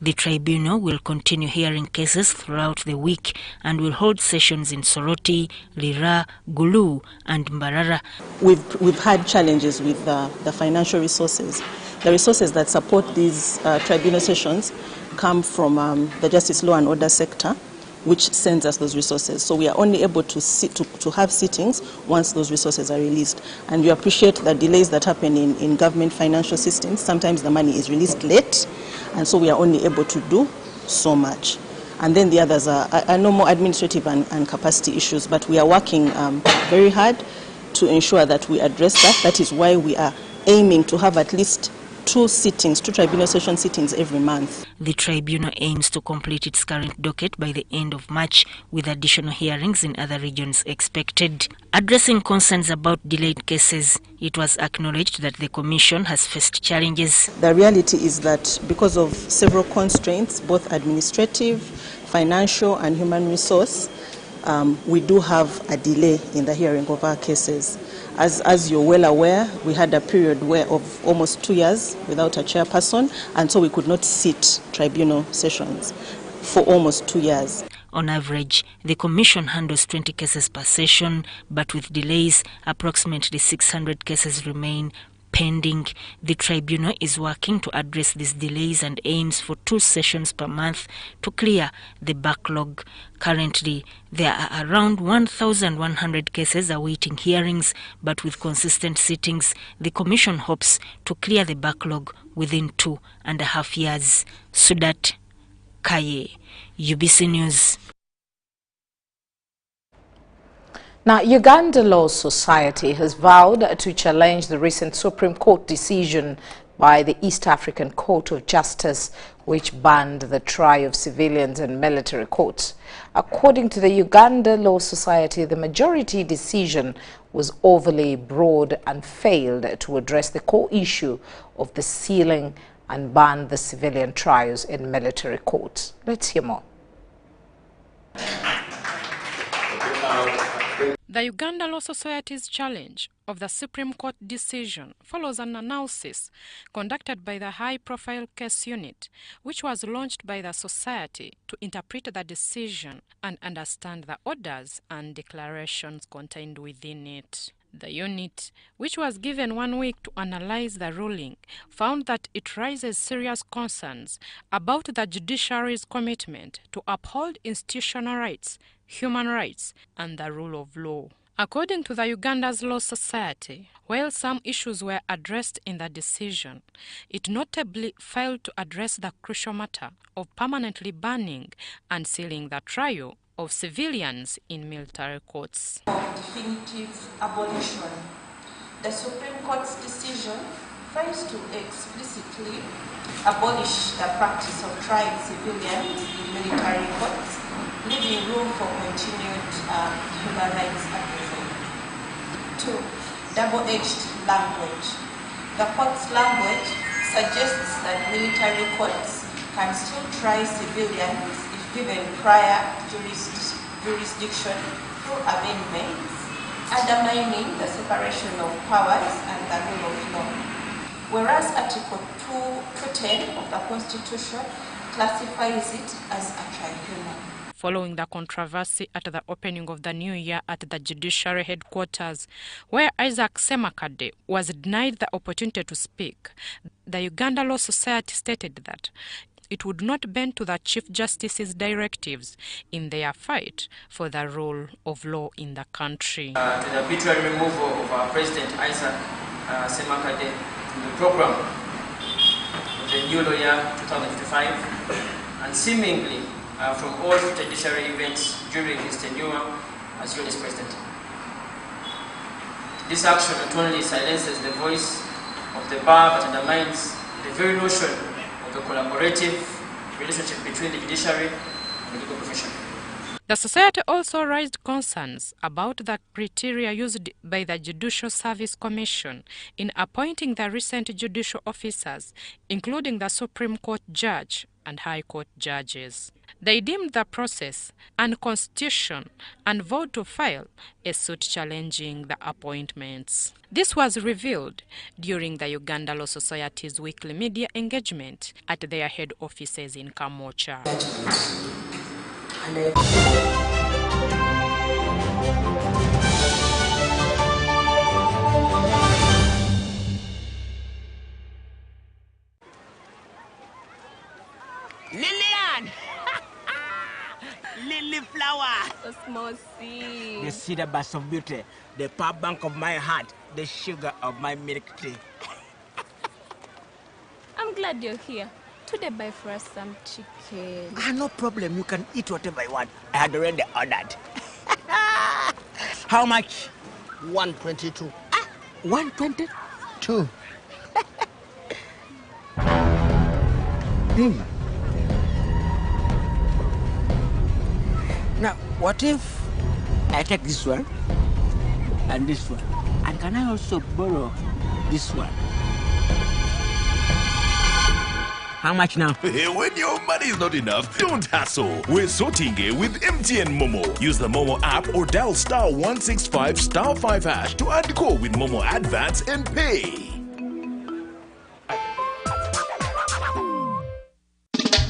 The tribunal will continue hearing cases throughout the week and will hold sessions in Soroti, Lira, Gulu and Mbarara. We've had challenges with the financial resources. The resources that support these tribunal sessions come from the justice law and order sector, which sends us those resources. So we are only able to have sittings once those resources are released. And we appreciate the delays that happen in government financial systems. Sometimes the money is released late, and so we are only able to do so much. And then the others are no more administrative and capacity issues, but we are working very hard to ensure that we address that. That is why we are aiming to have at least two tribunal session sittings every month. The tribunal aims to complete its current docket by the end of March, with additional hearings in other regions expected. Addressing concerns about delayed cases, it was acknowledged that the Commission has faced challenges. The reality is that because of several constraints, both administrative, financial and human resource, we do have a delay in the hearing of our cases. As you're well aware, we had a period of almost 2 years without a chairperson, and so we could not sit tribunal sessions for almost 2 years. On average, the Commission handles 20 cases per session, but with delays, approximately 600 cases remain pending. The tribunal is working to address these delays and aims for 2 sessions per month to clear the backlog. Currently, there are around 1,100 cases awaiting hearings, but with consistent sittings, the Commission hopes to clear the backlog within 2.5 years. Sudat Kaye, UBC News. Now, Uganda Law Society has vowed to challenge the recent Supreme Court decision by the East African Court of Justice, which banned the trial of civilians in military courts. According to the Uganda Law Society, the majority decision was overly broad and failed to address the core issue of the sealing and ban the civilian trials in military courts. Let's hear more. The Uganda Law Society's challenge of the Supreme Court decision follows an analysis conducted by the High-Profile Case Unit, which was launched by the Society to interpret the decision and understand the orders and declarations contained within it. The unit, which was given 1 week to analyze the ruling, found that it raises serious concerns about the judiciary's commitment to uphold institutional rights, human rights, and the rule of law. According to the Uganda's Law Society, while some issues were addressed in the decision, it notably failed to address the crucial matter of permanently banning and sealing the trial of civilians in military courts. Definitive abolition. The Supreme Court's decision fails to explicitly abolish the practice of trying civilians in military courts, leaving room for continued human rights abuse. 2. Double-edged language. The court's language suggests that military courts can still try civilians if given prior jurisdiction through amendments, undermining the separation of powers and the rule of law. Whereas Article 210 of the Constitution classifies it as a tribunal. Following the controversy at the opening of the new year at the Judiciary Headquarters, where Isaac Semakade was denied the opportunity to speak, the Uganda Law Society stated that it would not bend to the Chief Justice's directives in their fight for the rule of law in the country. The arbitrary removal of our President Isaac Semakade from the program of the new law year 2055, and seemingly from all judiciary events during his tenure as U.S. President. This action not only silences the voice of the bar, but undermines the very notion of the collaborative relationship between the judiciary and the legal profession. The Society also raised concerns about the criteria used by the Judicial Service Commission in appointing the recent judicial officers, including the Supreme Court judge and High Court judges. They deemed the process unconstitutional and vowed to file a suit challenging the appointments. This was revealed during the Uganda Law Society's weekly media engagement at their head offices in Kamocha. Lillian! Lily flower! A small seed. The cedar burst of beauty, the power bank of my heart, the sugar of my milk tea. I'm glad you're here. Today buy for us some chicken. No problem. You can eat whatever you want. I had already ordered. How much? 122. 122? Now, what if I take this one and this one? And can I also borrow this one? How much now? When your money is not enough, don't hassle. We're sorting it with MTN Momo. Use the Momo app or dial *165 *5# to add call with Momo Advance and pay.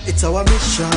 It's our mission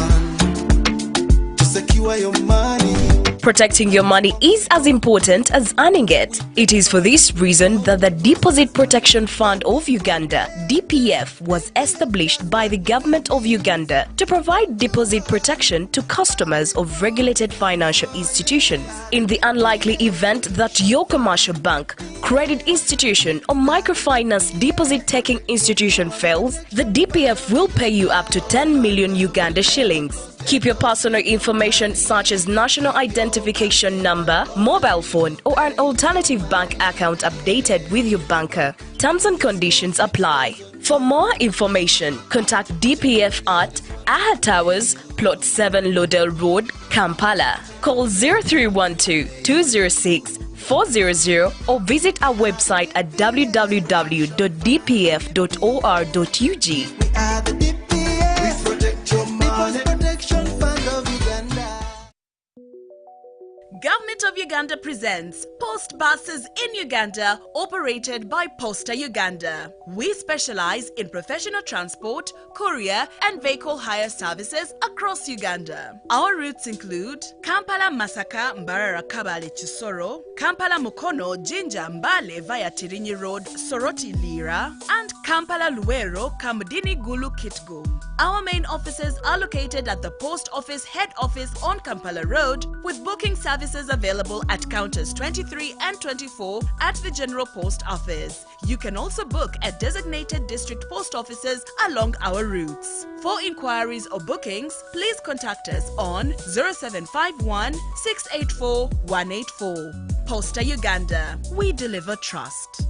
to secure your money. Protecting your money is as important as earning it. It is for this reason that the Deposit Protection Fund of Uganda, DPF, was established by the government of Uganda to provide deposit protection to customers of regulated financial institutions. In the unlikely event that your commercial bank, credit institution or microfinance deposit-taking institution fails, the DPF will pay you up to 10 million Uganda shillings. Keep your personal information such as national identification number, mobile phone or an alternative bank account updated with your banker. Terms and conditions apply. For more information, contact DPF at Aha Towers, Plot 7 Lodell Road, Kampala. Call 0312-206-400 or visit our website at www.dpf.or.ug. Government of Uganda presents Post Buses in Uganda, operated by Posta Uganda. We specialize in professional transport, courier and vehicle hire services across Uganda. Our routes include Kampala Masaka Mbarara Kabale Chisoro, Kampala Mukono Jinja Mbale via Tirinyi Road Soroti Lira, and Kampala Luwero Kamudini Gulu Kitgum. Our main offices are located at the Post Office Head Office on Kampala Road, with booking services available at counters 23 and 24 at the General Post Office. You can also book at designated district post offices along our routes. For inquiries or bookings, please contact us on 0751 684 184. Posta Uganda. We deliver trust.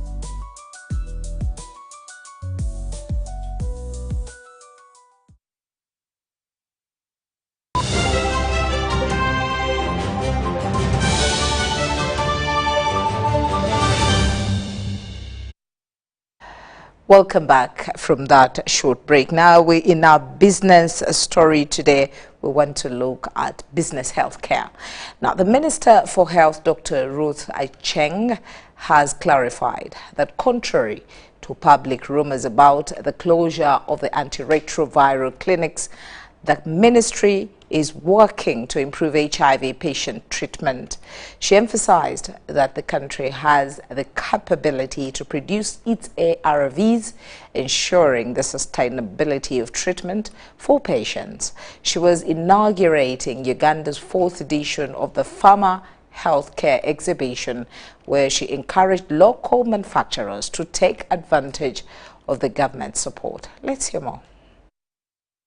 Welcome back from that short break. Now we're in our business story today. We want to look at business healthcare. Now the Minister for Health, Dr. Ruth Acheng, has clarified that contrary to public rumors about the closure of the antiretroviral clinics, the ministry is working to improve HIV patient treatment. She emphasized that the country has the capability to produce its ARVs, ensuring the sustainability of treatment for patients. She was inaugurating Uganda's 4th edition of the Pharma Healthcare Exhibition, where she encouraged local manufacturers to take advantage of the government support. Let's hear more.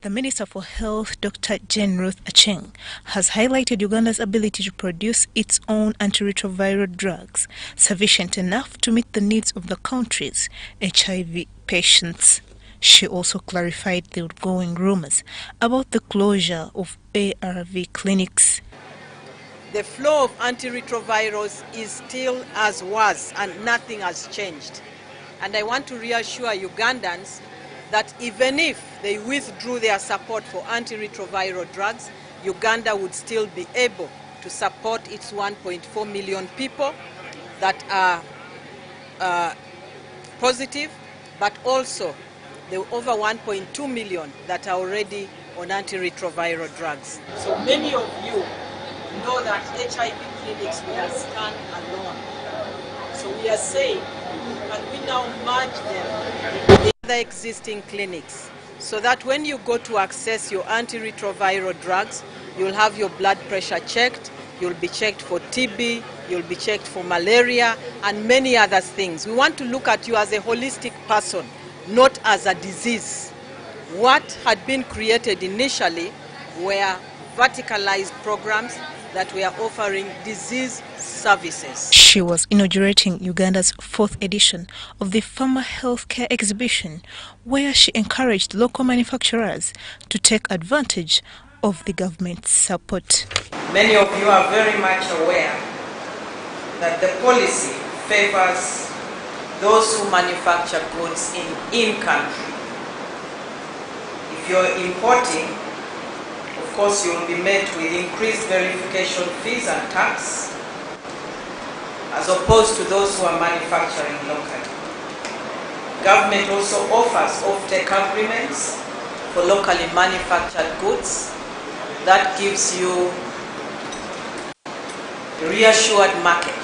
The Minister for Health, Dr. Jane Ruth Acheng, has highlighted Uganda's ability to produce its own antiretroviral drugs, sufficient enough to meet the needs of the country's HIV patients. She also clarified the ongoing rumors about the closure of ARV clinics. The flow of antiretrovirals is still as was and nothing has changed. And I want to reassure Ugandans that even if they withdrew their support for antiretroviral drugs, Uganda would still be able to support its 1.4 million people that are positive, but also the over 1.2 million that are already on antiretroviral drugs. So many of you know that HIV clinics will stand alone. So we are saying, can we now merge them with the other existing clinics, so that when you go to access your antiretroviral drugs, you'll have your blood pressure checked, you'll be checked for TB, you'll be checked for malaria, and many other things. We want to look at you as a holistic person, not as a disease. What had been created initially were verticalized programs that we are offering disease services. She was inaugurating Uganda's 4th edition of the Farmer Healthcare Exhibition, where she encouraged local manufacturers to take advantage of the government's support. Many of you are very much aware that the policy favors those who manufacture goods in-country. If you're importing, of course you will be met with increased verification fees and tax, as opposed to those who are manufacturing locally. Government also offers off-take agreements for locally manufactured goods. That gives you a reassured market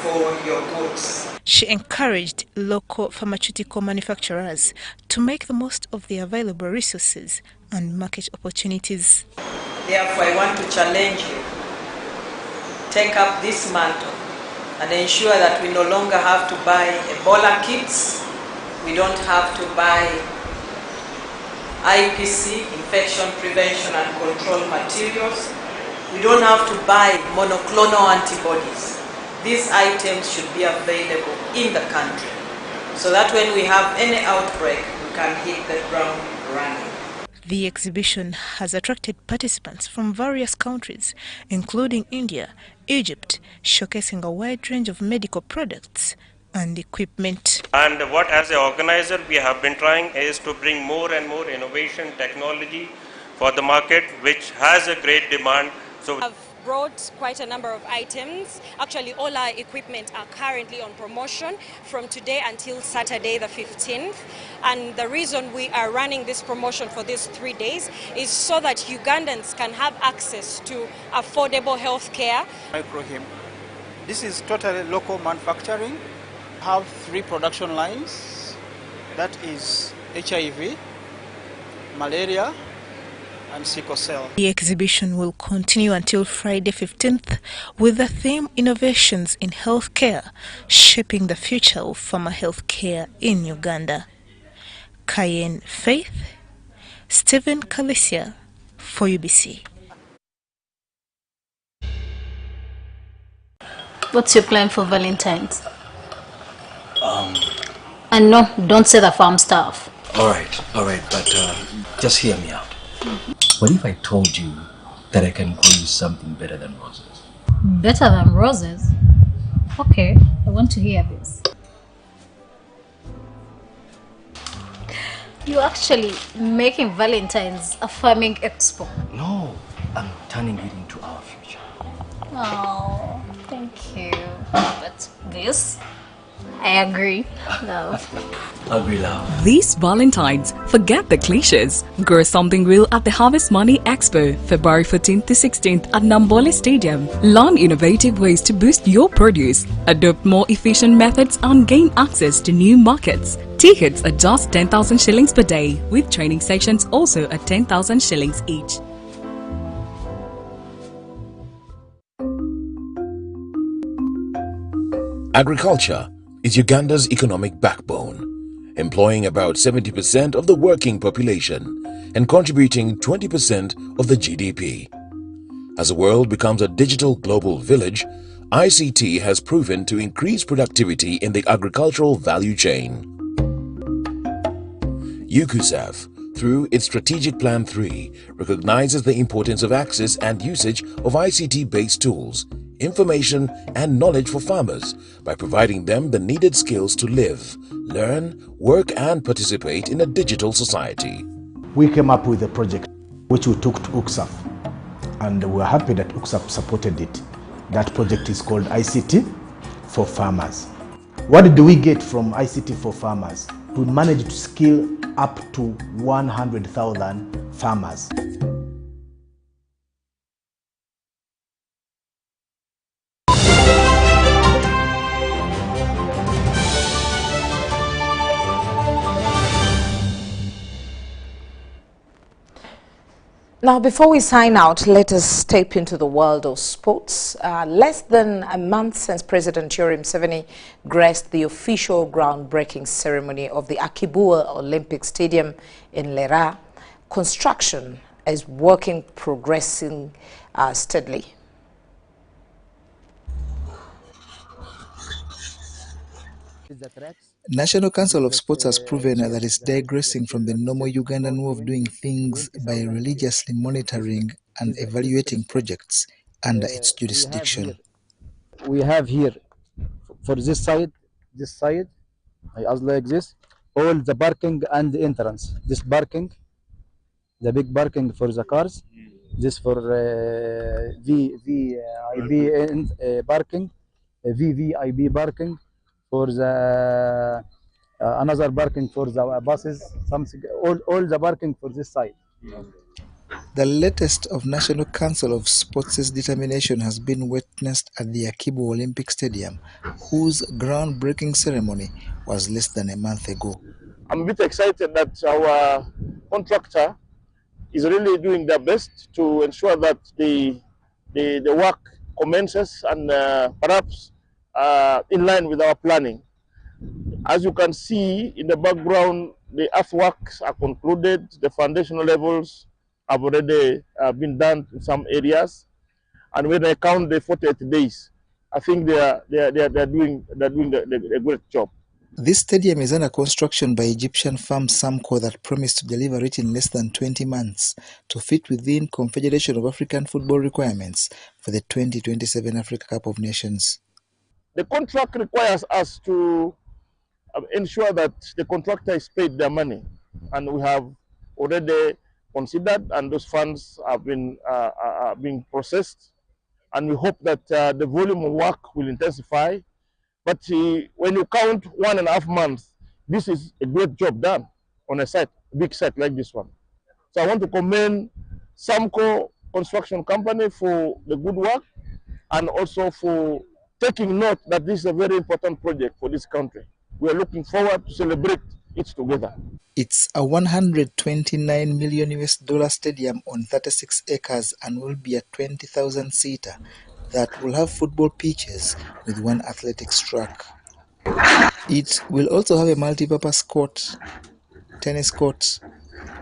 for your goods. She encouraged local pharmaceutical manufacturers to make the most of the available resources and market opportunities. Therefore, I want to challenge you. Take up this mantle and ensure that we no longer have to buy Ebola kits. We don't have to buy IPC, infection prevention and control materials. We don't have to buy monoclonal antibodies. These items should be available in the country so that when we have any outbreak, we can hit the ground running. The exhibition has attracted participants from various countries, including India, Egypt, showcasing a wide range of medical products and equipment. And what as an organizer we have been trying is to bring more and more innovation technology for the market, which has a great demand. So I've brought quite a number of items. Actually, all our equipment are currently on promotion from today until Saturday the 15th. And the reason we are running this promotion for these 3 days is so that Ugandans can have access to affordable health care. Microhim. This is totally local manufacturing. Have 3 production lines. That is HIV, malaria, and sickle cell. The exhibition will continue until Friday 15th with the theme Innovations in Healthcare, Shaping the Future of Farmer Healthcare in Uganda. Cayenne Faith, Stephen Kalicia for UBC. What's your plan for Valentine's? And no, don't say the farm stuff. All right, but just hear me out. What if I told you that I can grow you something better than roses? Better than roses? Okay, I want to hear this. You're actually making Valentine's a farming expo. No, I'm turning it into our future. Oh, thank you. But this, I agree. Love. Agree, love. This Valentine's, forget the cliches. Grow something real at the Harvest Money Expo, February 14th to 16th at Nambole Stadium. Learn innovative ways to boost your produce, adopt more efficient methods and gain access to new markets. Tickets are just 10,000 shillings per day, with training sessions also at 10,000 shillings each. Agriculture is Uganda's economic backbone, employing about 70% of the working population and contributing 20% of the GDP. As the world becomes a digital global village, ICT has proven to increase productivity in the agricultural value chain. UKUSAF, through its Strategic Plan 3, recognizes the importance of access and usage of ICT-based tools, information and knowledge for farmers by providing them the needed skills to live, learn, work and participate in a digital society. We came up with a project which we took to UKSAF, and we're happy that UKSAF supported it. That project is called ICT for Farmers. What do we get from ICT for Farmers? We managed to skill up to 100,000 farmers. Now, before we sign out, let us step into the world of sports. Less than a month since President Yoweri Museveni graced the official groundbreaking ceremony of the Akibua Olympic Stadium in Lera, construction is progressing steadily. National Council of Sports has proven that it's digressing from the normal Ugandan way of doing things by religiously monitoring and evaluating projects under its jurisdiction. We have here, for this side, as like this, all the parking and the entrance. This parking, the big parking for the cars, this for VVIP parking, VVIP parking for the another parking for the buses, something, all the parking for this side. The latest of National Council of Sports' determination has been witnessed at the Akibo Olympic Stadium, whose groundbreaking ceremony was less than a month ago. I'm a bit excited that our contractor is really doing their best to ensure that the work commences and perhaps in line with our planning. As you can see in the background, the earthworks are concluded, the foundational levels have already been done in some areas, and when I count the 48 days, I think they are doing a great job. This stadium is under construction by Egyptian firm Samco that promised to deliver it in less than 20 months to fit within Confederation of African Football requirements for the 2027 Africa Cup of Nations. The contract requires us to ensure that the contractor is paid their money, and we have already considered, and those funds have been being processed, and we hope that the volume of work will intensify. But when you count 1.5 months, this is a great job done on a site, big site like this one. So I want to commend Samco Construction Company for the good work, and also for taking note that this is a very important project for this country. We are looking forward to celebrate it together. It's a $129 million stadium on 36 acres and will be a 20,000-seater that will have football pitches with one athletics track. It will also have a multi-purpose court, tennis court,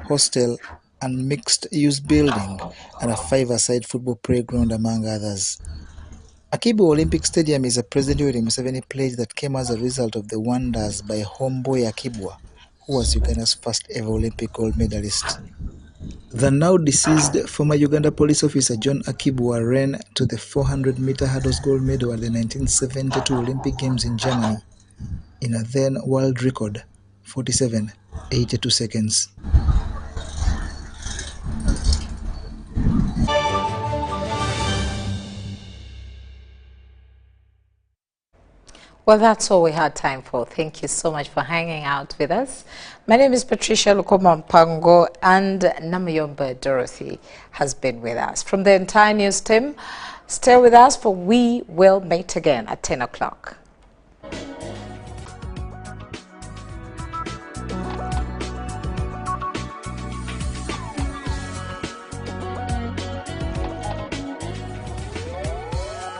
hostel, and mixed-use building, and a 5-a-side football playground, among others. Akibo Olympic Stadium is a President Yoweri Museveni pledge that came as a result of the wonders by homeboy Akibwa, who was Uganda's first ever Olympic gold medalist. The now deceased former Uganda police officer John Akibwa ran to the 400-meter hurdles gold medal at the 1972 Olympic Games in Germany in a then world record 47.82 seconds. Well, that's all we had time for. Thank you so much for hanging out with us. My name is Patricia Lukoma Mpango, and Namayomba Dorothy has been with us. From the entire news team, stay with us, for we will meet again at 10 o'clock.